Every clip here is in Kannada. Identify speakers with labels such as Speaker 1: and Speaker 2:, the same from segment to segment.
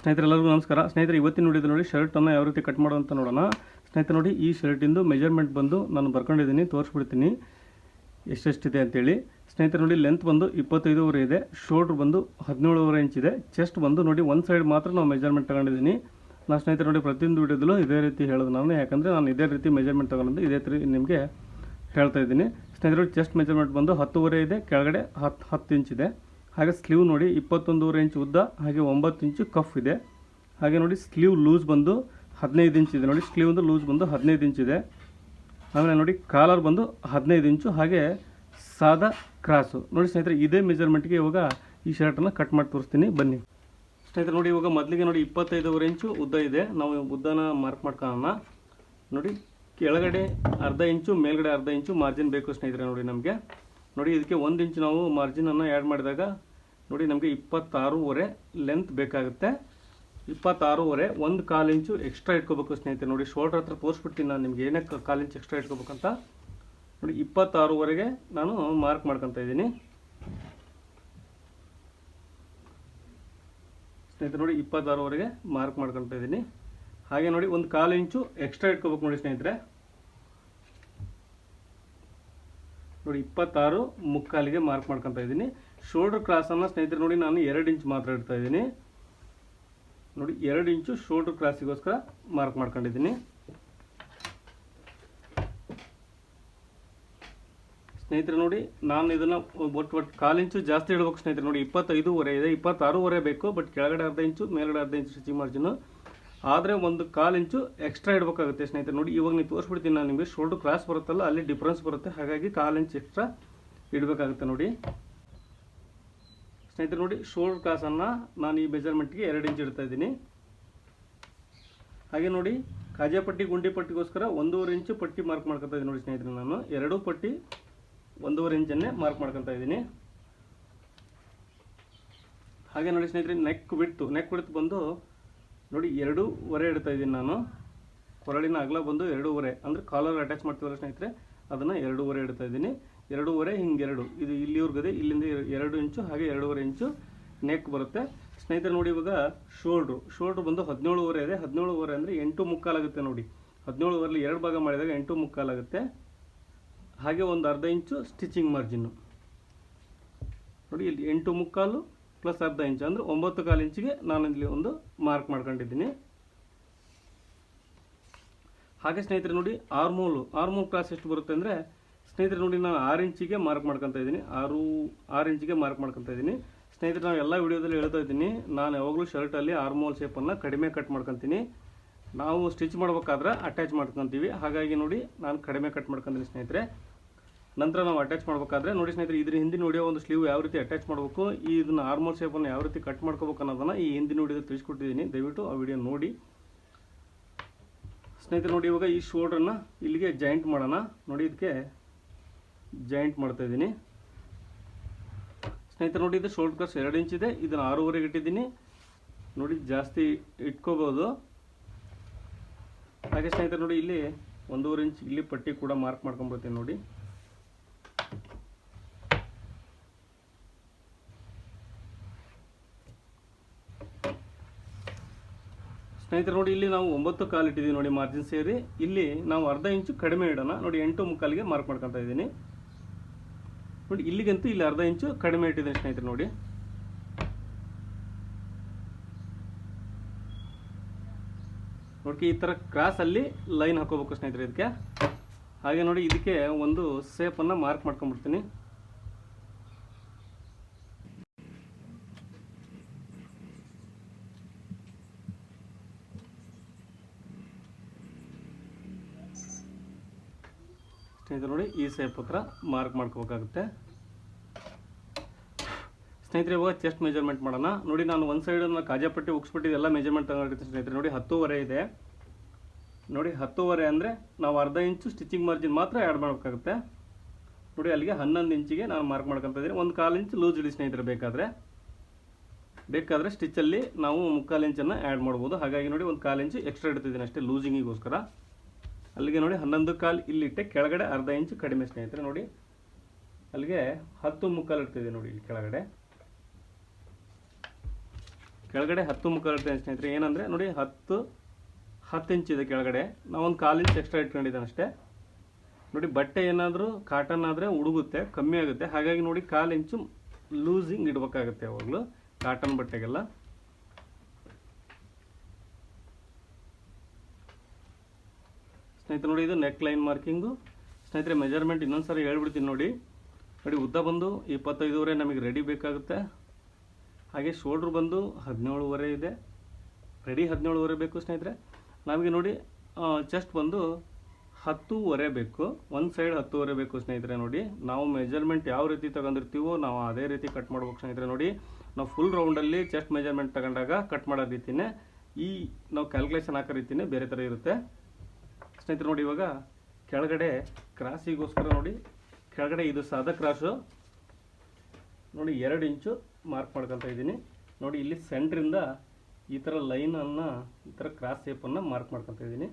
Speaker 1: ಸ್ನೇಹಿತರೆಲ್ಲರಿಗೂ ನಮಸ್ಕಾರ. ಸ್ನೇಹಿತರೆ, ಇವತ್ತಿನ ವಿಡಿಯೋದಲ್ಲಿ ನೋಡಿ ಶರ್ಟನ್ನು ಯಾವ ರೀತಿ ಕಟ್ ಮಾಡೋದು ಅಂತ ನೋಡೋಣ. ಸ್ನೇಹಿತರೆ ನೋಡಿ, ಈ ಶರ್ಟಿಂದು ಮೆಜರ್ಮೆಂಟ್ ಬಂದು ನಾನು ಬರ್ಕೊಂಡಿದ್ದೀನಿ, ತೋರಿಸ್ಬಿಡ್ತೀನಿ ಎಷ್ಟೆಷ್ಟಿದೆ ಅಂತೇಳಿ. ಸ್ನೇಹಿತರೆ ನೋಡಿ, ಲೆಂತ್ ಬಂದು 25.5 ಇದೆ, ಶೋಲ್ಡ್ರ್ ಬಂದು 17.5 ಇಂಚ್ ಇದೆ, ಚೆಸ್ಟ್ ಬಂದು ನೋಡಿ ಒಂದು ಸೈಡ್ ಮಾತ್ರ ನಾವು ಮೆಜರ್ಮೆಂಟ್ ತಗೊಂಡಿದ್ದೀನಿ. ನಾನು ಸ್ನೇಹಿತರೆ ನೋಡಿ ಪ್ರತಿಯೊಂದು ವಿಡಿಯೋದಲ್ಲೂ ಇದೇ ರೀತಿ ಹೇಳೋದು ನಾನು, ಯಾಕಂದರೆ ನಾನು ಇದೇ ರೀತಿ ಮೆಜರ್ಮೆಂಟ್ ತಗೊಂಡು ಇದೇ ರೀತಿ ನಿಮಗೆ ಹೇಳ್ತಾ ಇದ್ದೀನಿ. ಸ್ನೇಹಿತರೆ, ಚೆಸ್ಟ್ ಮೆಜರ್ಮೆಂಟ್ ಬಂದು 10.5 ಇದೆ, ಕೆಳಗಡೆ 10 ಇಂಚ್ ಇದೆ. ಹಾಗೆ ಸ್ಲೀವ್ ನೋಡಿ 21.5 ಇಂಚ್ ಉದ್ದ, ಹಾಗೆ 9 ಇಂಚು ಕಫ್ ಇದೆ. ಹಾಗೆ ನೋಡಿ ಸ್ಲೀವ್ ಲೂಸ್ ಬಂದು 15 ಇಂಚ್ ಇದೆ. ನೋಡಿ ಸ್ಲೀವ್ ಒಂದು ಲೂಸ್ ಬಂದು 15 ಇಂಚ್ ಇದೆ. ಆಮೇಲೆ ನೋಡಿ ಕಾಲರ್ ಬಂದು 15 ಇಂಚು, ಹಾಗೆ ಸಾದಾ ಕ್ರಾಸು. ನೋಡಿ ಸ್ನೇಹಿತರೆ, ಇದೇ ಮೆಜರ್ಮೆಂಟ್ಗೆ ಇವಾಗ ಈ ಶರ್ಟನ್ನು ಕಟ್ ಮಾಡಿ ತೋರಿಸ್ತೀನಿ, ಬನ್ನಿ. ಸ್ನೇಹಿತರೆ ನೋಡಿ, ಇವಾಗ ಮೊದಲಿಗೆ ನೋಡಿ 25.5 ಇಂಚು ಉದ್ದ ಇದೆ, ನಾವು ಉದ್ದನ ಮಾರ್ಕ್ ಮಾಡ್ಕೊಳ್ಳೋಣ. ನೋಡಿ ಕೆಳಗಡೆ ಅರ್ಧ ಇಂಚು, ಮೇಲ್ಗಡೆ ಅರ್ಧ ಇಂಚು ಮಾರ್ಜಿನ್ ಬೇಕು ಸ್ನೇಹಿತರೆ. ನೋಡಿ ನಮಗೆ ನೋಡಿ ಇದಕ್ಕೆ 1 ಇಂಚು ನಾವು ಮಾರ್ಜಿನನ್ನು ಆ್ಯಡ್ ಮಾಡಿದಾಗ ನೋಡಿ ನಮಗೆ 26.5 ಲೆಂತ್ ಬೇಕಾಗುತ್ತೆ. 26.5 1/4 ಇಂಚು ಎಕ್ಸ್ಟ್ರಾ ಇಟ್ಕೋಬೇಕು ಸ್ನೇಹಿತರೆ. ನೋಡಿ ಶೋಲ್ಡರ್ ಹತ್ರ ತೋರಿಸ್ಬಿಡ್ತೀನಿ ನಾನು ನಿಮ್ಗೆ ಏನಕ್ಕೆ 1/4 ಇಂಚ್ ಎಕ್ಸ್ಟ್ರಾ ಇಟ್ಕೋಬೇಕಂತ. ನೋಡಿ 26.5 ನಾನು ಮಾರ್ಕ್ ಮಾಡ್ಕೊತಾ ಇದ್ದೀನಿ ಸ್ನೇಹಿತರೆ. ನೋಡಿ 26.5 ಮಾರ್ಕ್ ಮಾಡ್ಕೊತಾ ಇದ್ದೀನಿ. ಹಾಗೆ ನೋಡಿ 1/4 ಇಂಚು ಎಕ್ಸ್ಟ್ರಾ ಇಟ್ಕೋಬೇಕು ನೋಡಿ ಸ್ನೇಹಿತರೆ. ನೋಡಿ 26.75 ಮಾರ್ಕ್ ಮಾಡ್ಕೊತಾ ಇದ್ದೀನಿ. ಶೋಲ್ಡರ್ ಕ್ರಾಸನ್ನು ಸ್ನೇಹಿತರೆ ನೋಡಿ ನಾನು 2 ಇಂಚ್ ಮಾತ್ರ ಇಡ್ತಾ ಇದ್ದೀನಿ. ನೋಡಿ 2 ಇಂಚು ಶೋಲ್ಡರ್ ಕ್ರಾಸಿಗೋಸ್ಕರ ಮಾರ್ಕ್ ಮಾಡ್ಕೊಂಡಿದ್ದೀನಿ ಸ್ನೇಹಿತರೆ. ನೋಡಿ ನಾನು ಇದನ್ನು ಒಟ್ಟು 1/4 ಇಂಚು ಜಾಸ್ತಿ ಇಡಬೇಕು ಸ್ನೇಹಿತರೆ. ನೋಡಿ 25.5 ಇದೆ, 26.5 ಬೇಕು, ಬಟ್ ಕೆಳಗಡೆ ಅರ್ಧ ಇಂಚು, ಮೇಲ್ಗಡೆ ಅರ್ಧ ಇಂಚು ಸ್ಟಿಚಿಂಗ್ ಮಾರ್ಜಿನು, ಆದರೆ 1/4 ಇಂಚು ಎಕ್ಸ್ಟ್ರಾ ಇಡಬೇಕಾಗುತ್ತೆ ಸ್ನೇಹಿತರೆ. ನೋಡಿ ಇವಾಗ ನೀವು ತೋರಿಸ್ಬಿಡ್ತೀನಿ ನಾನು ನಿಮಗೆ, ಶೋಲ್ಡರ್ ಕ್ರಾಸ್ ಬರುತ್ತಲ್ಲ ಅಲ್ಲಿ ಡಿಫ್ರೆನ್ಸ್ ಬರುತ್ತೆ, ಹಾಗಾಗಿ 1/4 ಇಂಚ್ ಎಕ್ಸ್ಟ್ರಾ ಇಡಬೇಕಾಗುತ್ತೆ. ನೋಡಿ ಸ್ನೇಹಿತರೆ, ನೋಡಿ ಶೋಲ್ಡರ್ ಕ್ರಾಸನ್ನು ನಾನು ಈ ಮೆಜರ್ಮೆಂಟ್ಗೆ 2 ಇಂಚ್ ಇಡ್ತಾ ಇದ್ದೀನಿ. ಹಾಗೆ ನೋಡಿ ಕಾಜಾ ಪಟ್ಟಿ ಗುಂಡಿ ಪಟ್ಟಿಗೋಸ್ಕರ 1.5 ಇಂಚು ಪಟ್ಟಿ ಮಾರ್ಕ್ ಮಾಡ್ಕೊತಾ ಇದ್ದೀನಿ ನೋಡಿ ಸ್ನೇಹಿತರೆ. ನಾನು 2 ಪಟ್ಟಿ 1.5 ಇಂಚನ್ನೇ ಮಾರ್ಕ್ ಮಾಡ್ಕೊತಾ ಇದ್ದೀನಿ. ಹಾಗೆ ನೋಡಿ ಸ್ನೇಹಿತರೆ, ನೆಕ್ ವಿಡ್ತ್ ಬಂದು ನೋಡಿ 2.5 ಇಡ್ತಾ ಇದ್ದೀನಿ ನಾನು. ಕೊರಳಿನ ಅಗಲ ಬಂದು 2.5, ಅಂದರೆ ಕಾಲರ್ ಅಟ್ಯಾಚ್ ಮಾಡ್ತೀವಲ್ಲ ಸ್ನೇಹಿತರೆ, ಅದನ್ನು 2.5 ಇಡ್ತಾ ಇದ್ದೀನಿ. 2.5 ಹಿಂಗೆ 2, ಇದು ಇಲ್ಲಿವರೆಗಿದೆ, ಇಲ್ಲಿಂದ 2 ಇಂಚು, ಹಾಗೆ 2.5 ಇಂಚು ನೆಕ್ ಬರುತ್ತೆ ಸ್ನೇಹಿತರೆ. ನೋಡಿ ಇವಾಗ ಶೋಲ್ಡ್ರ್ ಬಂದು 17.5 ಇದೆ. 17.5 ಅಂದರೆ 8.75 ಆಗುತ್ತೆ ನೋಡಿ. 17.5 2 ಭಾಗ ಮಾಡಿದಾಗ 8.75 ಆಗುತ್ತೆ. ಹಾಗೆ ಒಂದು ಅರ್ಧ ಇಂಚು ಸ್ಟಿಚಿಂಗ್ ಮಾರ್ಜಿನ್ನು ನೋಡಿ, ಇಲ್ಲಿ 8.75 ಪ್ಲಸ್ ಅರ್ಧ ಇಂಚು ಅಂದರೆ 9.25 ಇಂಚಿಗೆ ನಾನು ಇಲ್ಲಿ ಒಂದು ಮಾರ್ಕ್ ಮಾಡ್ಕೊಂಡಿದ್ದೀನಿ. ಹಾಗೆ ಸ್ನೇಹಿತರೆ ನೋಡಿ ಆರ್ಮೋಲ್ ಕ್ರಾಸ್ ಎಷ್ಟು ಬರುತ್ತೆ ಅಂದರೆ ಸ್ನೇಹಿತರೆ ನೋಡಿ ನಾನು 6 ಇಂಚಿಗೆ ಮಾರ್ಕ್ ಮಾಡ್ಕೊತಾ ಇದ್ದೀನಿ. 6 ಇಂಚಿಗೆ ಮಾರ್ಕ್ ಮಾಡ್ಕೊತಾ ಇದ್ದೀನಿ ಸ್ನೇಹಿತರೆ. ನಾನು ಎಲ್ಲ ವಿಡಿಯೋದಲ್ಲಿ ಹೇಳ್ತಾ ಇದ್ದೀನಿ, ನಾನು ಯಾವಾಗಲೂ ಶರ್ಟಲ್ಲಿ ಆರ್ಮೋಲ್ ಶೇಪನ್ನು ಕಡಿಮೆ ಕಟ್ ಮಾಡ್ಕೊತೀನಿ. ನಾವು ಸ್ಟಿಚ್ ಮಾಡ್ಬೇಕಾದ್ರೆ ಅಟ್ಯಾಚ್ ಮಾಡ್ಕೊತೀವಿ, ಹಾಗಾಗಿ ನೋಡಿ ನಾನು ಕಡಿಮೆ ಕಟ್ ಮಾಡ್ಕೊತೀನಿ ಸ್ನೇಹಿತರೆ. ನಂತರ ನಾವು ಅಟ್ಯಾಚ್ ಮಾಡಬೇಕಾದ್ರೆ ನೋಡಿ ಸ್ನೇಹಿತರೆ, ಇದ್ರ ಹಿಂದಿನ ವಿಡಿಯೋ ಒಂದು ಸ್ಲೀವ್ ಯಾವ ರೀತಿ ಅಟ್ಯಾಚ್ ಮಾಡಬೇಕು, ಇದನ್ನು ಆರ್ಮೋಲ್ ಶೇಪನ್ನು ಯಾವ ರೀತಿ ಕಟ್ ಮಾಡ್ಕೋಬೇಕು ಅನ್ನೋದನ್ನು ಈ ಹಿಂದಿನ ವಿಡಿಯೋದಲ್ಲಿ ತಿಳಿಸ್ಕೊಟ್ಟಿದ್ದೀನಿ, ದಯವಿಟ್ಟು ಆ ವಿಡಿಯೋ ನೋಡಿ ಸ್ನೇಹಿತರೆ. ನೋಡಿ ಇವಾಗ ಈ ಶೋಲ್ಡ್ರನ್ನು ಇಲ್ಲಿಗೆ ಜಾಯಿಂಟ್ ಮಾಡೋಣ. ನೋಡಿ ಇದಕ್ಕೆ ಜಾಯಿಂಟ್ ಮಾಡ್ತಾ ಇದ್ದೀನಿ ಸ್ನೇಹಿತರೆ. ನೋಡಿ ಇದು ಶೋಲ್ಡರ್ ಕ್ರಾಸ್ 2 ಇಂಚ್ ಇದೆ, ಇದನ್ನು 6.5 ಇಟ್ಟಿದ್ದೀನಿ. ನೋಡಿ ಜಾಸ್ತಿ ಇಟ್ಕೋಬೋದು. ಹಾಗೆ ಸ್ನೇಹಿತರೆ ನೋಡಿ ಇಲ್ಲಿ 1.5 ಇಂಚ್ ಇಲ್ಲಿ ಪಟ್ಟಿ ಕೂಡ ಮಾರ್ಕ್ ಮಾಡ್ಕೊಂಡ್ಬರ್ತೀನಿ ನೋಡಿ. ಸ್ನೇಹಿತರೆ ನೋಡಿ ಇಲ್ಲಿ ನಾವು 9.25 ಇಟ್ಟಿದ್ದೀವಿ ನೋಡಿ ಮಾರ್ಜಿನ್ ಸೇರಿ. ಇಲ್ಲಿ ನಾವು ಅರ್ಧ ಇಂಚು ಕಡಿಮೆ ಇಡೋಣ. ನೋಡಿ 8.75ಗೆ ಮಾರ್ಕ್ ಮಾಡ್ಕೊತಾ ಇದ್ದೀನಿ ನೋಡಿ. ಇಲ್ಲಿಗಂತೂ ಇಲ್ಲಿ ಅರ್ಧ ಇಂಚು ಕಡಿಮೆ ಇಟ್ಟಿದ್ದೀನಿ ಸ್ನೇಹಿತರೆ. ನೋಡಿ ಈ ಥರ ಕ್ರಾಸಲ್ಲಿ ಲೈನ್ ಹಾಕೋಬೇಕು ಸ್ನೇಹಿತರೆ ಇದಕ್ಕೆ. ಹಾಗೆ ನೋಡಿ ಇದಕ್ಕೆ ಒಂದು ಶೇಪನ್ನು ಮಾರ್ಕ್ ಮಾಡ್ಕೊಂಡ್ಬಿಡ್ತೀನಿ. ಸ್ನೇಹಿತರೆ ನೋಡಿ ಈ ಶೇಪ್ ಹತ್ರ ಮಾರ್ಕ್ ಮಾಡ್ಕೋಬೇಕಾಗುತ್ತೆ ಸ್ನೇಹಿತರೆ. ಇವಾಗ ಚೆಸ್ಟ್ ಮೆಜರ್ಮೆಂಟ್ ಮಾಡೋಣ. ನೋಡಿ ನಾನು ಒಂದು ಸೈಡನ್ನು ಕಾಜಾ ಪಟ್ಟಿ ಉಕ್ಸ್ಬಿಟ್ಟು ಎಲ್ಲ ಮೆಜರ್ಮೆಂಟ್ ತಗೊಂಡಿರ್ತೀನಿ ಸ್ನೇಹಿತರೆ. ನೋಡಿ 10.5 ಇದೆ. ನೋಡಿ 10.5 ಅಂದರೆ ನಾವು ಅರ್ಧ ಇಂಚು ಸ್ಟಿಚಿಂಗ್ ಮಾರ್ಜಿನ್ ಮಾತ್ರ ಆ್ಯಡ್ ಮಾಡಬೇಕಾಗುತ್ತೆ ನೋಡಿ. ಅಲ್ಲಿಗೆ 11 ಇಂಚಿಗೆ ನಾನು ಮಾರ್ಕ್ ಮಾಡ್ಕೊತಾ ಇದ್ದೀನಿ. 1/4 ಇಂಚ್ ಲೂಸ್ ಇಡಿ ಸ್ನೇಹಿತರೆ. ಬೇಕಾದರೆ ಸ್ಟಿಚ್ಚಲ್ಲಿ ನಾವು 3/4 ಇಂಚನ್ನು ಆ್ಯಡ್ ಮಾಡ್ಬೋದು. ಹಾಗಾಗಿ ನೋಡಿ 1/4 ಇಂಚು ಎಕ್ಸ್ಟ್ರಾ ಇಡ್ತಿದ್ದೀನಿ ಅಷ್ಟೇ ಲೂಸಿಂಗಿಗೋಸ್ಕರ. ಅಲ್ಲಿಗೆ ನೋಡಿ 11.25 ಇಲ್ಲಿಟ್ಟೆ, ಕೆಳಗಡೆ ಅರ್ಧ ಇಂಚು ಕಡಿಮೆ ಸ್ನೇಹಿತರೆ. ನೋಡಿ ಅಲ್ಲಿಗೆ 10.75 ಇಡ್ತಿದೆ ನೋಡಿ ಇಲ್ಲಿ ಕೆಳಗಡೆ. ಕೆಳಗಡೆ 10 ಮುಕ್ಕಾಲು ಇಡ್ತೇನೆ ಸ್ನೇಹಿತರೆ. ಏನಂದರೆ ನೋಡಿ 10 ಇಂಚ್ ಇದೆ ಕೆಳಗಡೆ, ನಾವೊಂದು 1/4 ಇಂಚ್ ಎಕ್ಸ್ಟ್ರಾ ಇಟ್ಕೊಂಡಿದ್ದೇನೆ ಅಷ್ಟೇ. ನೋಡಿ ಬಟ್ಟೆ ಏನಾದರೂ ಕಾಟನ್ ಆದರೆ ಉಡುಗುತ್ತೆ, ಕಮ್ಮಿ ಆಗುತ್ತೆ. ಹಾಗಾಗಿ ನೋಡಿ 1/4 ಇಂಚು ಲೂಸಿಂಗ್ ಇಡಬೇಕಾಗುತ್ತೆ ಯಾವಾಗಲೂ ಕಾಟನ್ ಬಟ್ಟೆಗೆಲ್ಲ. ಸ್ನೇಹಿತರೆ ನೋಡಿ ಇದು ನೆಕ್ ಲೈನ್ ಮಾರ್ಕಿಂಗು. ಸ್ನೇಹಿತರೆ ಮೆಜರ್ಮೆಂಟ್ ಇನ್ನೊಂದು ಸಾರಿ ಹೇಳ್ಬಿಡ್ತೀನಿ ನೋಡಿ. ಉದ್ದ ಬಂದು 25.5 ನಮಗೆ ರೆಡಿ ಬೇಕಾಗುತ್ತೆ. ಹಾಗೆ ಶೋಲ್ಡ್ರ್ ಬಂದು 17.5 ಇದೆ, ರೆಡಿ 17.5 ಬೇಕು ಸ್ನೇಹಿತರೆ. ನಮಗೆ ನೋಡಿ ಚೆಸ್ಟ್ ಬಂದು 10.5 ಬೇಕು, ಒಂದು ಸೈಡ್ 10.5 ಬೇಕು ಸ್ನೇಹಿತರೆ. ನೋಡಿ ನಾವು ಮೆಜರ್ಮೆಂಟ್ ಯಾವ ರೀತಿ ತಗೊಂಡಿರ್ತೀವೋ ನಾವು ಅದೇ ರೀತಿ ಕಟ್ ಮಾಡ್ಬೇಕು ಸ್ನೇಹಿತರೆ. ನೋಡಿ ನಾವು ಫುಲ್ ರೌಂಡಲ್ಲಿ ಚೆಸ್ಟ್ ಮೆಜರ್ಮೆಂಟ್ ತಗೊಂಡಾಗ ಕಟ್ ಮಾಡೋ ರೀತಿಯೇ ಈ ನಾವು ಕ್ಯಾಲ್ಕುಲೇಷನ್ ಹಾಕೋ ರೀತಿಯೇ ಬೇರೆ ಥರ ಇರುತ್ತೆ ಸ್ನೇಹಿತರೆ. ನೋಡಿ ಇವಾಗ ಕೆಳಗಡೆ ಕ್ರಾಸಿಗೋಸ್ಕರ ನೋಡಿ ಕೆಳಗಡೆ ಇದು ಸಾದಾ ಕ್ರಾಸು ನೋಡಿ 2 ಇಂಚು ಮಾರ್ಕ್ ಮಾಡ್ಕೊತಾ ಇದ್ದೀನಿ. ನೋಡಿ ಇಲ್ಲಿ ಸೆಂಟ್ರಿಂದ ಈ ಥರ ಲೈನನ್ನು ಈ ಥರ ಕ್ರಾಸ್ ಶೇಪನ್ನು ಮಾರ್ಕ್ ಮಾಡ್ಕೊತಾ ಇದ್ದೀನಿ.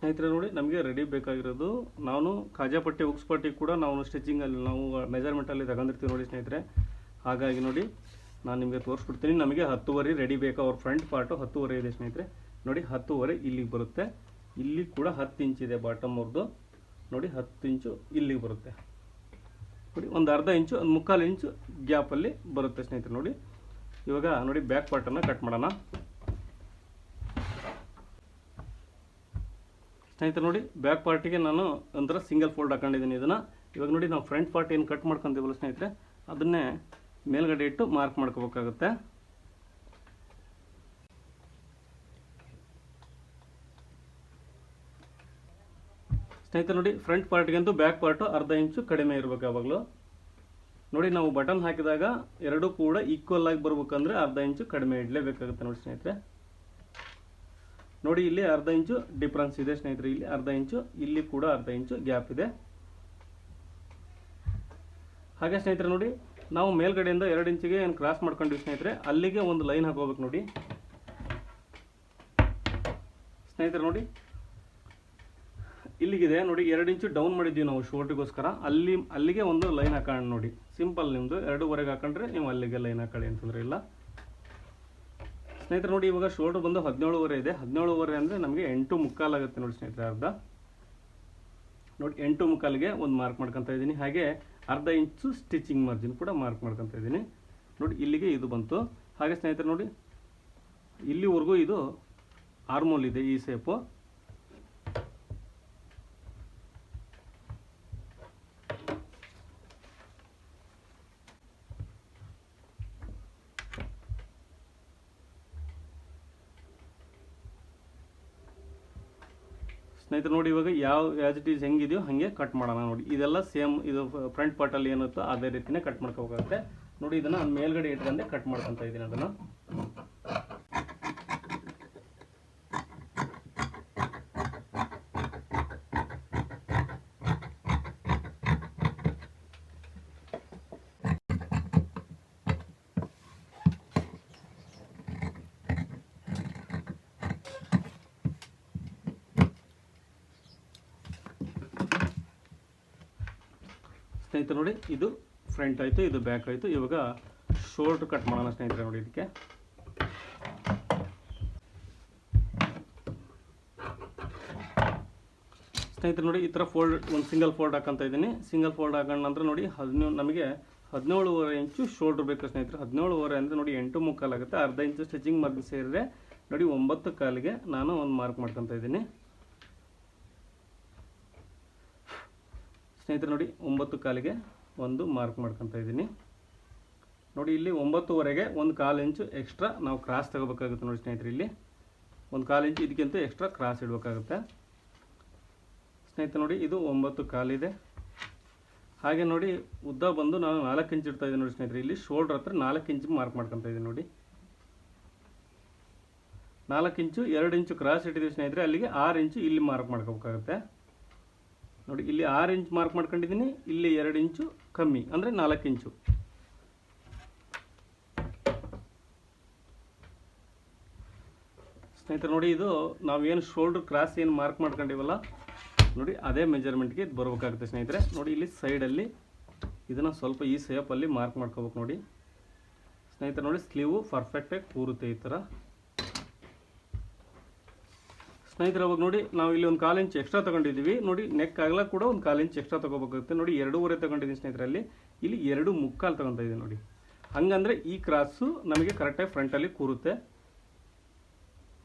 Speaker 1: ಸ್ನೇಹಿತರೆ ನೋಡಿ ನಮಗೆ ರೆಡಿ ಬೇಕಾಗಿರೋದು, ನಾನು ಕಾಜಾಪಟ್ಟಿ ಉಕ್ಸ್ ಪಟ್ಟಿ ಕೂಡ ನಾವು ಸ್ಟಿಚಿಂಗಲ್ಲಿ ನಾವು ಮೆಜರ್ಮೆಂಟಲ್ಲಿ ತಗೊಂಡಿರ್ತೀವಿ ನೋಡಿ ಸ್ನೇಹಿತರೆ. ಹಾಗಾಗಿ ನೋಡಿ ನಾನು ನಿಮಗೆ ತೋರಿಸ್ಬಿಡ್ತೀನಿ. ನಮಗೆ 10.5 ರೆಡಿ ಬೇಕು. ಅವ್ರ ಫ್ರಂಟ್ ಪಾರ್ಟು 10.5 ಇದೆ ಸ್ನೇಹಿತರೆ. ನೋಡಿ 10.5 ಇಲ್ಲಿಗೆ ಬರುತ್ತೆ, ಇಲ್ಲಿ ಕೂಡ 10 ಇಂಚ್ ಇದೆ ಬಾಟಮ್ ಅವ್ರದ್ದು. ನೋಡಿ 10 ಇಂಚು ಇಲ್ಲಿಗೆ ಬರುತ್ತೆ. ನೋಡಿ ಒಂದು ಅರ್ಧ ಇಂಚು, ಒಂದು ಮುಕ್ಕಾಲು ಇಂಚು ಗ್ಯಾಪಲ್ಲಿ ಬರುತ್ತೆ ಸ್ನೇಹಿತರೆ. ನೋಡಿ ಇವಾಗ ನೋಡಿ ಬ್ಯಾಕ್ ಪಾರ್ಟನ್ನು ಕಟ್ ಮಾಡೋಣ ಸ್ನೇಹಿತರೆ. ನೋಡಿ ಬ್ಯಾಕ್ ಪಾರ್ಟಿಗೆ ನಾನು ಒಂಥರ ಸಿಂಗಲ್ ಫೋಲ್ಡ್ ಹಾಕೊಂಡಿದ್ದೀನಿ ಇದನ್ನು. ಇವಾಗ ನೋಡಿ ನಾವು ಫ್ರಂಟ್ ಪಾರ್ಟ್ ಏನು ಕಟ್ ಮಾಡ್ಕೊತೀವಲ್ಲ ಸ್ನೇಹಿತರೆ, ಅದನ್ನೇ ಮೇಲ್ಗಡೆ ಇಟ್ಟು ಮಾರ್ಕ್ ಮಾಡ್ಕೋಬೇಕಾಗುತ್ತೆ. ಸ್ನೇಹಿತರೆ ನೋಡಿ ಫ್ರಂಟ್ ಪಾರ್ಟ್ಗಂತೂ ಬ್ಯಾಕ್ ಪಾರ್ಟು ಅರ್ಧ ಇಂಚು ಕಡಿಮೆ ಇರಬೇಕು ಯಾವಾಗಲೂ. ನೋಡಿ ನಾವು ಬಟನ್ ಹಾಕಿದಾಗ ಎರಡೂ ಕೂಡ ಈಕ್ವಲ್ ಆಗಿ ಬರ್ಬೇಕಂದ್ರೆ ಅರ್ಧ ಇಂಚು ಕಡಿಮೆ ಇಡಲೇಬೇಕಾಗುತ್ತೆ ನೋಡಿ ಸ್ನೇಹಿತರೆ. ನೋಡಿ ಇಲ್ಲಿ ಅರ್ಧ ಇಂಚು ಡಿಫ್ರೆನ್ಸ್ ಇದೆ ಸ್ನೇಹಿತರೆ, ಇಲ್ಲಿ ಅರ್ಧ ಇಂಚು, ಇಲ್ಲಿ ಕೂಡ ಅರ್ಧ ಇಂಚು ಗ್ಯಾಪ್ ಇದೆ. ಹಾಗೆ ಸ್ನೇಹಿತರೆ ನೋಡಿ ನಾವು ಮೇಲ್ಗಡೆಯಿಂದ 2 ಇಂಚಿಗೆ ಏನು ಕ್ರಾಸ್ ಮಾಡ್ಕೊಂಡಿವಿ ಸ್ನೇಹಿತರೆ, ಅಲ್ಲಿಗೆ ಒಂದು ಲೈನ್ ಹಾಕೋಬೇಕು ನೋಡಿ ಸ್ನೇಹಿತರೆ. ನೋಡಿ ಇಲ್ಲಿಗಿದೆ ನೋಡಿ 2 ಇಂಚು ಡೌನ್ ಮಾಡಿದ್ದೀವಿ ನಾವು ಶೋಲ್ಡ್ರಿಗೋಸ್ಕರ, ಅಲ್ಲಿಗೆ ಒಂದು ಲೈನ್ ಹಾಕೋಣ ನೋಡಿ. ಸಿಂಪಲ್, ನಿಮ್ಮದು 2.5 ಹಾಕೊಂಡ್ರೆ ನೀವು ಅಲ್ಲಿಗೆ ಲೈನ್ ಹಾಕೊಳ್ಳಿ ಅಂತಂದ್ರೆ ಇಲ್ಲ ಸ್ನೇಹಿತರೆ. ನೋಡಿ ಇವಾಗ ಶೋಲ್ಡರ್ ಬಂದು 17.5 ಇದೆ. 17.5 ಅಂದರೆ ನಮಗೆ 8.75 ಆಗುತ್ತೆ ನೋಡಿ ಸ್ನೇಹಿತರೆ, ಅರ್ಧ. ನೋಡಿ 8.75ಗೆ ಒಂದು ಮಾರ್ಕ್ ಮಾಡ್ಕೊತಾ ಇದ್ದೀನಿ. ಹಾಗೆ ಅರ್ಧ ಇಂಚು ಸ್ಟಿಚಿಂಗ್ ಮಾರ್ಜಿನ್ ಕೂಡ ಮಾರ್ಕ್ ಮಾಡ್ಕೊತಾ ಇದ್ದೀನಿ. ನೋಡಿ ಇಲ್ಲಿಗೆ ಇದು ಬಂತು. ಹಾಗೆ ಸ್ನೇಹಿತರೆ ನೋಡಿ ಇಲ್ಲಿವರೆಗೂ ಇದು ಆರ್ಮೋಲ್ ಇದೆ ಈ ಶೇಪು. ಸ್ನೇಹಿತರೆ ನೋಡಿ ಇವಾಗ ಆ್ಯಸ್ ಇಟ್ ಈಸ್ ಹೆಂಗಿದೆಯೋ ಹಾಗೆ ಕಟ್ ಮಾಡೋಣ ನೋಡಿ. ಇದೆಲ್ಲ ಸೇಮ್, ಇದು ಫ್ರಂಟ್ ಪಾರ್ಟಲ್ಲಿ ಏನಿರುತ್ತೋ ಅದೇ ರೀತಿಯೇ ಕಟ್ ಮಾಡ್ಕೋಬೇಕಾಗುತ್ತೆ ನೋಡಿ. ಇದನ್ನು ನಾನು ಮೇಲ್ಗಡೆ ಇಟ್ಕೊಂಡೆ ಕಟ್ ಮಾಡ್ಕೊತಾ ಇದ್ದೀನಿ ಅದನ್ನು. ಸ್ನೇಹಿತರೆ ನೋಡಿ ಇದು ಫ್ರಂಟ್ ಆಯಿತು, ಇದು ಬ್ಯಾಕ್ ಆಯಿತು. ಇವಾಗ ಶೋಲ್ಡ್ರ್ ಕಟ್ ಮಾಡೋಣ ಸ್ನೇಹಿತರೆ. ನೋಡಿ ಇದಕ್ಕೆ ಸ್ನೇಹಿತರೆ ನೋಡಿ ಈ ಥರ ಫೋಲ್ಡ್, ಒಂದು ಸಿಂಗಲ್ ಫೋಲ್ಡ್ ಹಾಕೊಂತ ಇದ್ದೀನಿ. ಸಿಂಗಲ್ ಫೋಲ್ಡ್ ಹಾಕೊಂಡ ನಂತರ ನೋಡಿ ನಮಗೆ 17.5 ಇಂಚು ಶೋಲ್ಡ್ರ್ ಬೇಕು ಸ್ನೇಹಿತರೆ. 17.5 ಅಂದರೆ ನೋಡಿ 8.75 ಆಗುತ್ತೆ. ಅರ್ಧ ಇಂಚು ಸ್ಟಿಚಿಂಗ್ ಮಾರ್ಕ್ ಸೇರಿದ್ರೆ ನೋಡಿ 9.25ಗೆ ನಾನು ಒಂದು ಮಾರ್ಕ್ ಮಾಡ್ಕೊತಾ ಇದ್ದೀನಿ ಸ್ನೇಹಿತರೆ. ನೋಡಿ 9.25ಗೆ ಒಂದು ಮಾರ್ಕ್ ಮಾಡ್ಕೊತಾ ಇದ್ದೀನಿ ನೋಡಿ. ಇಲ್ಲಿ 9.25ಗೆ ಒಂದು 1/4 ಇಂಚು ಎಕ್ಸ್ಟ್ರಾ ನಾವು ಕ್ರಾಸ್ ತಗೋಬೇಕಾಗುತ್ತೆ ನೋಡಿ ಸ್ನೇಹಿತರೆ. ಇಲ್ಲಿ ಒಂದು 1/4 ಇಂಚು ಇದಕ್ಕಿಂತ ಎಕ್ಸ್ಟ್ರಾ ಕ್ರಾಸ್ ಇಡಬೇಕಾಗುತ್ತೆ ಸ್ನೇಹಿತರೆ ನೋಡಿ ಇದು 9 ಕಾಲಿದೆ. ಹಾಗೆ ನೋಡಿ ಉದ್ದ ಬಂದು ನಾನು 4 ಇಂಚ್ ಇಡ್ತಾ ಇದ್ದೀನಿ ನೋಡಿ ಸ್ನೇಹಿತರೆ. ಇಲ್ಲಿ ಶೋಲ್ಡರ್ ಹತ್ರ 4 ಇಂಚ್ ಮಾರ್ಕ್ ಮಾಡ್ಕೊತಾ ಇದ್ದೀನಿ ನೋಡಿ. 4 ಇಂಚು 2 ಇಂಚು ಕ್ರಾಸ್ ಇಟ್ಟಿದ್ದೀವಿ ಸ್ನೇಹಿತರೆ. ಅಲ್ಲಿಗೆ 6 ಇಂಚು ಇಲ್ಲಿ ಮಾರ್ಕ್ ಮಾಡ್ಕೋಬೇಕಾಗುತ್ತೆ ನೋಡಿ. ಇಲ್ಲಿ 6 ಇಂಚ್ ಮಾರ್ಕ್ ಮಾಡ್ಕೊಂಡಿದ್ದೀನಿ, ಇಲ್ಲಿ 2 ಇಂಚು ಕಮ್ಮಿ ಅಂದರೆ 4 ಇಂಚು. ಸ್ನೇಹಿತರೆ ನೋಡಿ ಇದು ನಾವೇನು ಶೋಲ್ಡರ್ ಕ್ರಾಸ್ ಏನು ಮಾರ್ಕ್ ಮಾಡ್ಕೊಂಡಿವಲ್ಲ ನೋಡಿ, ಅದೇ ಮೆಜರ್ಮೆಂಟ್ಗೆ ಇದು ಬರಬೇಕಾಗುತ್ತೆ ಸ್ನೇಹಿತರೆ. ನೋಡಿ ಇಲ್ಲಿ ಸೈಡಲ್ಲಿ ಇದನ್ನು ಸ್ವಲ್ಪ ಈ ಸೇಪಲ್ಲಿ ಮಾರ್ಕ್ ಮಾಡ್ಕೋಬೇಕು ನೋಡಿ ಸ್ನೇಹಿತರೆ. ನೋಡಿ ಸ್ಲೀವು ಪರ್ಫೆಕ್ಟಾಗಿ ಕೂರುತ್ತೆ ಈ ಥರ ಸ್ನೇಹಿತರೆ. ಅವಾಗ ನೋಡಿ ನಾವು ಇಲ್ಲಿ ಒಂದು 1/4 ಇಂಚ್ ಎಕ್ಸ್ಟ್ರಾ ತೊಗೊಂಡಿದ್ದೀವಿ ನೋಡಿ. ನೆಕ್ ಆಗಲ್ಲ ಕೂಡ ಒಂದು 1/4 ಇಂಚ್ ಎಕ್ಸ್ಟ್ರಾ ತೊಗೋಬೇಕಾಗುತ್ತೆ ನೋಡಿ. 2.5 ತೊಗೊಂಡಿದ್ದೀನಿ ಸ್ನೇಹಿತರೆ. ಅಲ್ಲಿ ಇಲ್ಲಿ 2.75 ತೊಗೊತಾ ಇದ್ದೀನಿ ನೋಡಿ. ಹಂಗಂದರೆ ಈ ಕ್ರಾಸು ನಮಗೆ ಕರೆಕ್ಟಾಗಿ ಫ್ರಂಟಲ್ಲಿ ಕೂರುತ್ತೆ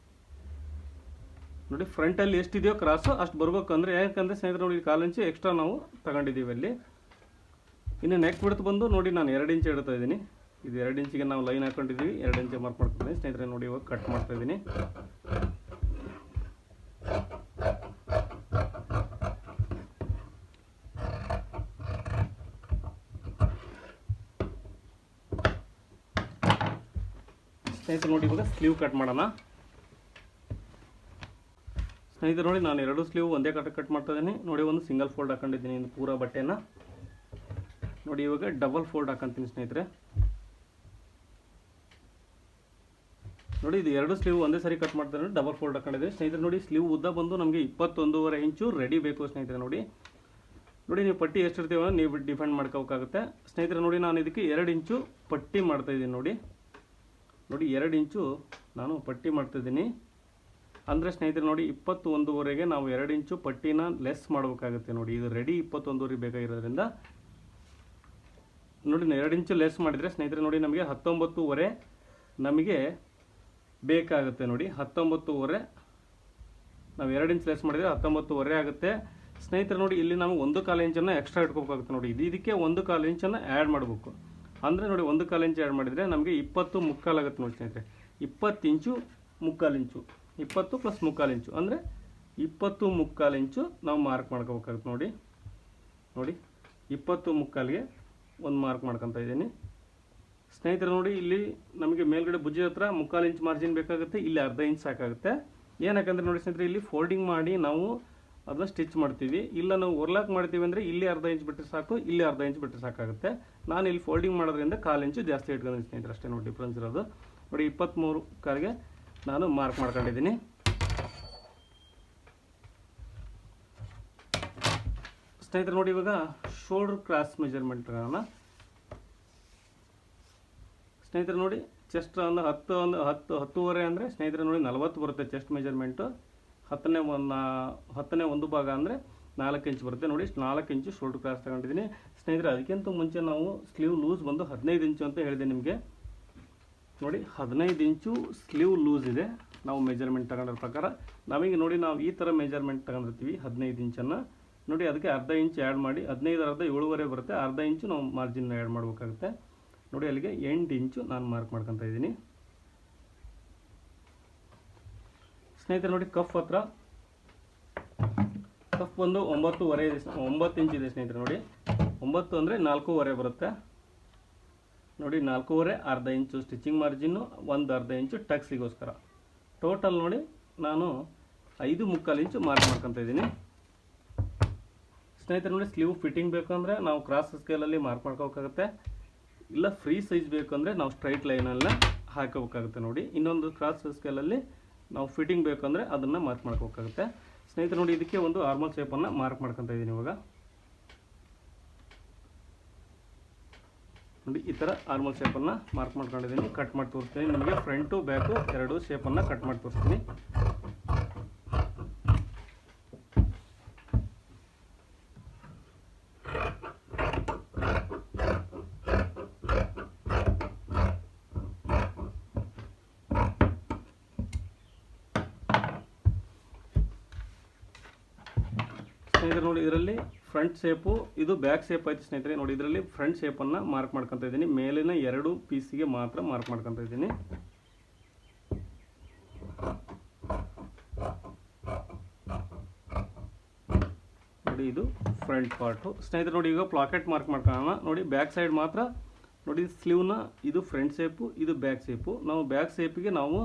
Speaker 1: ನೋಡಿ. ಫ್ರಂಟಲ್ಲಿ ಎಷ್ಟಿದೆಯೋ ಕ್ರಾಸು ಅಷ್ಟು ಬರಬೇಕಂದ್ರೆ, ಯಾಕಂದರೆ ಸ್ನೇಹಿತರೆ ನೋಡಿ 1/4 ಇಂಚು ಎಕ್ಸ್ಟ್ರಾ ನಾವು ತಗೊಂಡಿದ್ದೀವಿ ಅಲ್ಲಿ. ಇನ್ನು ನೆಕ್ ಬಿಡ್ತು ಬಂದು ನೋಡಿ ನಾನು 2 ಇಂಚ್ ಇಡ್ತಾ ಇದ್ದೀನಿ. ಇದು 2 ಇಂಚಿಗೆ ನಾವು ಲೈನ್ ಹಾಕೊಂಡಿದ್ದೀವಿ, 2 ಇಂಚ್ ಮಾರ್ಕ್ ಮಾಡ್ಕೊಂಡಿದ್ದೀನಿ ಸ್ನೇಹಿತರೆ. ನೋಡಿ ಇವಾಗ ಕಟ್ ಮಾಡ್ತಾ ಇದ್ದೀನಿ. ಸ್ನೇಹಿತರೆ ನೋಡಿ ಇವಾಗ ಸ್ಲೀವ್ ಕಟ್ ಮಾಡೋಣ ಸ್ನೇಹಿತರೆ. ನೋಡಿ ನಾನು 2 ಸ್ಲೀವ್ ಒಂದೇ ಕಟ್ ಮಾಡ್ತಾ ಇದ್ದೀನಿ ನೋಡಿ. ಒಂದು ಸಿಂಗಲ್ ಫೋಲ್ಡ್ ಹಾಕೊಂಡಿದ್ದೀನಿ ಇನ್ನು ಪೂರಾ ಬಟ್ಟೆನ ನೋಡಿ. ಇವಾಗ ಡಬಲ್ ಫೋಲ್ಡ್ ಹಾಕೊಂತೀನಿ ಸ್ನೇಹಿತರೆ. ನೋಡಿ ಇದು 2 ಸ್ಲೀವ್ ಒಂದೇ ಸರಿ ಕಟ್ ಮಾಡ್ತಾ ಇದ್ದೀನಿ, ಡಬಲ್ ಫೋಲ್ಡ್ ಹಾಕೊಂಡಿದ್ದೀನಿ ಸ್ನೇಹಿತರೆ. ನೋಡಿ ಸ್ಲೀವ್ ಉದ್ದ ಬಂದು ನಮಗೆ 21.5 ಇಂಚು ರೆಡಿ ಬೇಕು ಸ್ನೇಹಿತರೆ. ನೋಡಿ ನೀವು ಪಟ್ಟಿ ಎಷ್ಟಿರ್ತೀವೋ ನೀವು ಡಿಫೈನ್ ಮಾಡ್ಕೋಬೇಕಾಗುತ್ತೆ ಸ್ನೇಹಿತರೆ. ನೋಡಿ ನಾನು ಇದಕ್ಕೆ 2 ಇಂಚು ಪಟ್ಟಿ ಮಾಡ್ತಾಯಿದ್ದೀನಿ ನೋಡಿ. 2 ಇಂಚು ನಾನು ಪಟ್ಟಿ ಮಾಡ್ತಾಯಿದ್ದೀನಿ. ಅಂದರೆ ಸ್ನೇಹಿತರೆ ನೋಡಿ 21.5ಗೆ ನಾವು 2 ಇಂಚು ಪಟ್ಟಿನ ಲೆಸ್ ಮಾಡಬೇಕಾಗುತ್ತೆ ನೋಡಿ. ಇದು ರೆಡಿ 21.5 ಬೇಕಾಗಿರೋದ್ರಿಂದ ನೋಡಿ 2 ಇಂಚು ಲೆಸ್ ಮಾಡಿದರೆ ಸ್ನೇಹಿತರೆ ನೋಡಿ ನಮಗೆ 19.5 ನಮಗೆ ಬೇಕಾಗುತ್ತೆ ನೋಡಿ. 19.5 ನಾವು 2 ಇಂಚ್ ಲೆಸ್ ಮಾಡಿದರೆ 19.5 ಆಗುತ್ತೆ ಸ್ನೇಹಿತರೆ. ನೋಡಿ ಇಲ್ಲಿ ನಾವು 1/4 ಇಂಚನ್ನು ಎಕ್ಸ್ಟ್ರಾ ಇಟ್ಕೋಬೇಕಾಗುತ್ತೆ ನೋಡಿ. ಇದಕ್ಕೆ 1/4 ಇಂಚನ್ನು ಆ್ಯಡ್ ಮಾಡಬೇಕು. ಅಂದರೆ ನೋಡಿ 1/4 ಇಂಚ್ ಆ್ಯಡ್ ಮಾಡಿದರೆ ನಮಗೆ 20.75 ಆಗುತ್ತೆ ನೋಡಿ ಸ್ನೇಹಿತರೆ. 20 ಇಂಚು 3/4 ಇಂಚು, 20 + 3/4 ಇಂಚು ಅಂದರೆ 20.75 ಇಂಚು ನಾವು ಮಾರ್ಕ್ ಮಾಡ್ಕೋಬೇಕಾಗುತ್ತೆ ನೋಡಿ. 20.75ಗೆ ಒಂದು ಮಾರ್ಕ್ ಮಾಡ್ಕೊತಾ ಇದ್ದೀನಿ ಸ್ನೇಹಿತರೆ. ನೋಡಿ ಇಲ್ಲಿ ನಮಗೆ ಮೇಲ್ಗಡೆ ಭುಜದ ಹತ್ರ 3/4 ಇಂಚ್ ಮಾರ್ಜಿನ್ ಬೇಕಾಗುತ್ತೆ, ಇಲ್ಲಿ 1/2 ಇಂಚ್ ಸಾಕಾಗುತ್ತೆ. ಏನಕ್ಕಂದರೆ ನೋಡಿ ಸ್ನೇಹಿತರೆ ಇಲ್ಲಿ ಫೋಲ್ಡಿಂಗ್ ಮಾಡಿ ನಾವು ಅದನ್ನ ಸ್ಟಿಚ್ ಮಾಡ್ತೀವಿ. ಇಲ್ಲ ನಾವು ಓರ್ಲಾಕ್ ಮಾಡ್ತೀವಿ ಅಂದರೆ ಇಲ್ಲಿ 1/2 ಇಂಚ್ ಬಿಟ್ಟರೆ ಸಾಕು, ಇಲ್ಲಿ 1/2 ಇಂಚ್ ಬಿಟ್ಟರೆ ಸಾಕಾಗುತ್ತೆ. ನಾನು ಇಲ್ಲಿ ಫೋಲ್ಡಿಂಗ್ ಮಾಡೋದ್ರಿಂದ 1/4 ಇಂಚು ಜಾಸ್ತಿ ಇಟ್ಕೊಂಡಿದ್ದೀನಿ ಸ್ನೇಹಿತರೆ, ಅಷ್ಟೇ ನೋಡಿ ಡಿಫ್ರೆನ್ಸ್ ಇರೋದು. ನೋಡಿ 23 ನಾನು ಮಾರ್ಕ್ ಮಾಡ್ಕೊಂಡಿದ್ದೀನಿ ಸ್ನೇಹಿತರೆ. ನೋಡಿ ಇವಾಗ ಶೋಲ್ಡರ್ ಕ್ರಾಸ್ ಮೆಜರ್ಮೆಂಟ್ ತಗೋಣ ಸ್ನೇಹಿತರೆ. ನೋಡಿ ಚೆಸ್ಟ್ ಒಂದು 10.5 ಅಂದರೆ ಸ್ನೇಹಿತರೆ ನೋಡಿ 40 ಬರುತ್ತೆ ಚೆಸ್ಟ್ ಮೆಜರ್ಮೆಂಟು. 10ನೇ ಒಂದು ಭಾಗ ಅಂದರೆ 4 ಇಂಚ್ ಬರುತ್ತೆ ನೋಡಿ. 4 ಇಂಚು ಶೋಲ್ಡರ್ ಕ್ರಾಸ್ ತಗೊಂಡಿದ್ದೀನಿ ಸ್ನೇಹಿತರೆ. ಅದಕ್ಕಿಂತ ಮುಂಚೆ ನಾವು ಸ್ಲೀವ್ ಲೂಸ್ ಬಂದು 15 ಇಂಚು ಅಂತ ಹೇಳಿದೆ ನಿಮಗೆ ನೋಡಿ. 15 ಇಂಚು ಸ್ಲೀವ್ ಲೂಸ್ ಇದೆ ನಾವು ಮೆಜರ್ಮೆಂಟ್ ತಗೊಂಡಿರೋ ಪ್ರಕಾರ. ನಮಗೆ ನೋಡಿ ನಾವು ಈ ಥರ ಮೆಜರ್ಮೆಂಟ್ ತಗೊಂಡಿರ್ತೀವಿ 15 ಇಂಚನ್ನು ನೋಡಿ. ಅದಕ್ಕೆ 1/2 ಇಂಚ್ ಆ್ಯಡ್ ಮಾಡಿ 15 1/2 7.5 ಬರುತ್ತೆ. 1/2 ಇಂಚು ನಾವು ಮಾರ್ಜಿನ್ ಆ್ಯಡ್ ಮಾಡಬೇಕಾಗುತ್ತೆ ನೋಡಿ. ಅಲ್ಲಿಗೆ 8 ಇಂಚು ನಾನು ಮಾರ್ಕ್ ಮಾಡ್ಕೊತಾ ಇದ್ದೀನಿ ಸ್ನೇಹಿತರೆ. ನೋಡಿ ಕಫ್ ಹತ್ರ ಕಫ್ ಬಂದು 9 ಇಂಚ್ ಇದೆ ಸ್ನೇಹಿತರೆ. ನೋಡಿ 9 ಅಂದರೆ 4.5 ಬರುತ್ತೆ ನೋಡಿ. 4.5 1/2 ಇಂಚು ಸ್ಟಿಚಿಂಗ್ ಮಾರ್ಜಿನ್ನು, 1/2 ಇಂಚು ಟಕ್ಸಿಗೋಸ್ಕರ. ಟೋಟಲ್ ನೋಡಿ ನಾನು 5.75 ಇಂಚು ಮಾರ್ಕ್ ಮಾಡ್ಕೊತಾ ಇದ್ದೀನಿ ಸ್ನೇಹಿತರೆ. ನೋಡಿ ಸ್ಲೀವ್ ಫಿಟ್ಟಿಂಗ್ ಬೇಕಂದರೆ ನಾವು ಕ್ರಾಸ್ ಸ್ಕೇಲಲ್ಲಿ ಮಾರ್ಕ್ ಮಾಡ್ಕೋಬೇಕಾಗುತ್ತೆ, ಇಲ್ಲ ಫ್ರೀ ಸೈಜ್ ಬೇಕಂದರೆ ನಾವು ಸ್ಟ್ರೈಟ್ ಲೈನನ್ನು ಹಾಕೋಬೇಕಾಗುತ್ತೆ ನೋಡಿ. ಇನ್ನೊಂದು ಕ್ರಾಸ್ ಸ್ಕೇಲಲ್ಲಿ ನಾವು ಫಿಟ್ಟಿಂಗ್ ಬೇಕಂದರೆ ಅದನ್ನು ಮಾರ್ಕ್ ಮಾಡ್ಕೋಬೇಕಾಗುತ್ತೆ ಸ್ನೇಹಿತರೆ. ನೋಡಿ ಇದಕ್ಕೆ ಒಂದು ಆರ್ಮಲ್ ಶೇಪನ್ನು ಮಾರ್ಕ್ ಮಾಡ್ಕೊತಾ ಇದ್ದೀನಿ ಇವಾಗ ನೋಡಿ. ಈ ಥರ ಆರ್ಮಲ್ ಶೇಪನ್ನು ಮಾರ್ಕ್ ಮಾಡ್ಕೊಂಡಿದ್ದೀನಿ. ಕಟ್ ಮಾಡಿ ತೋರಿಸ್ತೀನಿ ನಿಮಗೆ. ಫ್ರಂಟು ಬ್ಯಾಕು 2 ಶೇಪನ್ನು ಕಟ್ ಮಾಡಿ ತೋರಿಸ್ತೀನಿ ಸ್ನೇಹಿತರೆ. ನೋಡಿ ಇದರಲ್ಲಿ ಫ್ರಂಟ್ ಶೇಪು, ಇದು ಬ್ಯಾಕ್ ಶೇಪ್ ಐತೆ ಸ್ನೇಹಿತರೆ. ನೋಡಿ ಇದರಲ್ಲಿ ಫ್ರಂಟ್ ಶೇಪನ್ನು ಮಾರ್ಕ್ ಮಾಡ್ಕೊತಾ ಇದ್ದೀನಿ. ಮೇಲಿನ 2 ಪೀಸಿಗೆ ಮಾತ್ರ ಮಾರ್ಕ್ ಮಾಡ್ಕೊತಾ ಇದ್ದೀನಿ ಫ್ರಂಟ್ ಪಾರ್ಟು. ಸ್ನೇಹಿತರೆ ನೋಡಿ ಈಗ ಪ್ಲಾಕೆಟ್ ಮಾರ್ಕ್ ಮಾಡ್ಕೊಳ್ಳೋಣ. ನೋಡಿ ಬ್ಯಾಕ್ ಸೈಡ್ ಮಾತ್ರ ನೋಡಿ ಸ್ಲೀವ್ನ ಇದು ಫ್ರಂಟ್ ಶೇಪು, ಇದು ಬ್ಯಾಕ್ ಶೇಪು. ನಾವು ಬ್ಯಾಕ್ ಶೇಪಿಗೆ ನಾವು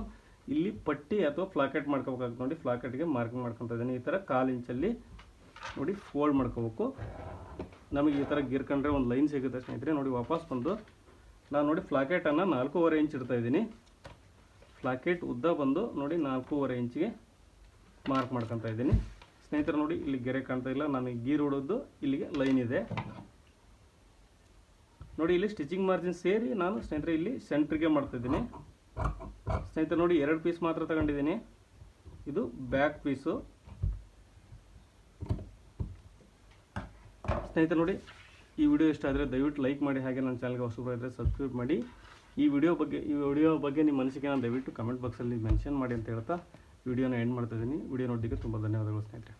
Speaker 1: ಇಲ್ಲಿ ಪಟ್ಟಿ ಅಥವಾ ಫ್ಲಾಕೆಟ್ ಮಾಡ್ಕೋಬೇಕಾಗುತ್ತೆ. ನೋಡಿ ಫ್ಲಾಕೆಟ್ಗೆ ಮಾರ್ಕಿಂಗ್ ಮಾಡ್ಕೊತಾ ಇದ್ದೀನಿ. ಈ ಥರ 1/4 ಇಂಚಲ್ಲಿ ನೋಡಿ ಫೋಲ್ಡ್ ಮಾಡ್ಕೋಬೇಕು. ನಮಗೆ ಈ ಥರ ಗೀರ್ಕೊಂಡ್ರೆ ಒಂದು ಲೈನ್ ಸಿಗುತ್ತೆ ಸ್ನೇಹಿತರೆ. ನೋಡಿ ವಾಪಸ್ ಬಂದು ನಾನು ನೋಡಿ ಫ್ಲಾಕೆಟನ್ನು 4.5 ಇಂಚ್ ಇಡ್ತಾ ಇದ್ದೀನಿ. ಫ್ಲಾಕೆಟ್ ಉದ್ದ ಬಂದು ನೋಡಿ 4.5 ಇಂಚಿಗೆ ಮಾರ್ಕ್ ಮಾಡ್ಕೊತಾ ಇದ್ದೀನಿ ಸ್ನೇಹಿತರೆ. ನೋಡಿ ಇಲ್ಲಿ ಗೆರೆ ಕಾಣ್ತಾ ಇಲ್ಲ, ನಾನು ಗೀರ್ ಹೊಡೋದು ಇಲ್ಲಿಗೆ ಲೈನ್ ಇದೆ ನೋಡಿ. ಇಲ್ಲಿ ಸ್ಟಿಚಿಂಗ್ ಮಾರ್ಜಿನ್ ಸೇರಿ ನಾನು ಸ್ನೇಹಿತರೆ ಇಲ್ಲಿ ಸೆಂಟ್ರಿಗೆ ಮಾಡ್ತಾಯಿದ್ದೀನಿ ಸ್ನೇಹಿತರೆ. ನೋಡಿ 2 ಪೀಸ್ ಮಾತ್ರ ತಗೊಂಡಿದ್ದೀನಿ. ಇದು ಬ್ಯಾಕ್ ಪೀಸು ಸ್ನೇಹಿತರೆ. ನೋಡಿ ಈ ವಿಡಿಯೋ ಇಷ್ಟ ಆದರೆ ದಯವಿಟ್ಟು ಲೈಕ್ ಮಾಡಿ, ಹಾಗೆ ನನ್ನ ಚಾನಲ್ಗೆ ಹೊಸಬರಾಗಿದ್ದರೆ ಸಬ್ಸ್ಕ್ರೈಬ್ ಮಾಡಿ. ಈ ವಿಡಿಯೋ ಬಗ್ಗೆ ನಿಮ್ಮ ಮನಸ್ಸಿಗೆ ನಾನು ದಯವಿಟ್ಟು ಕಮೆಂಟ್ ಬಾಕ್ಸಲ್ಲಿ ಮೆನ್ಷನ್ ಮಾಡಿ ಅಂತ ಹೇಳ್ತಾ ವಿಡಿಯೋನ ಎಂಡ್ ಮಾಡ್ತಾಯಿದ್ದೀನಿ. ವಿಡಿಯೋ ನೋಡೋದಕ್ಕೆ ತುಂಬ ಧನ್ಯವಾದಗಳು ಸ್ನೇಹಿತರೆ.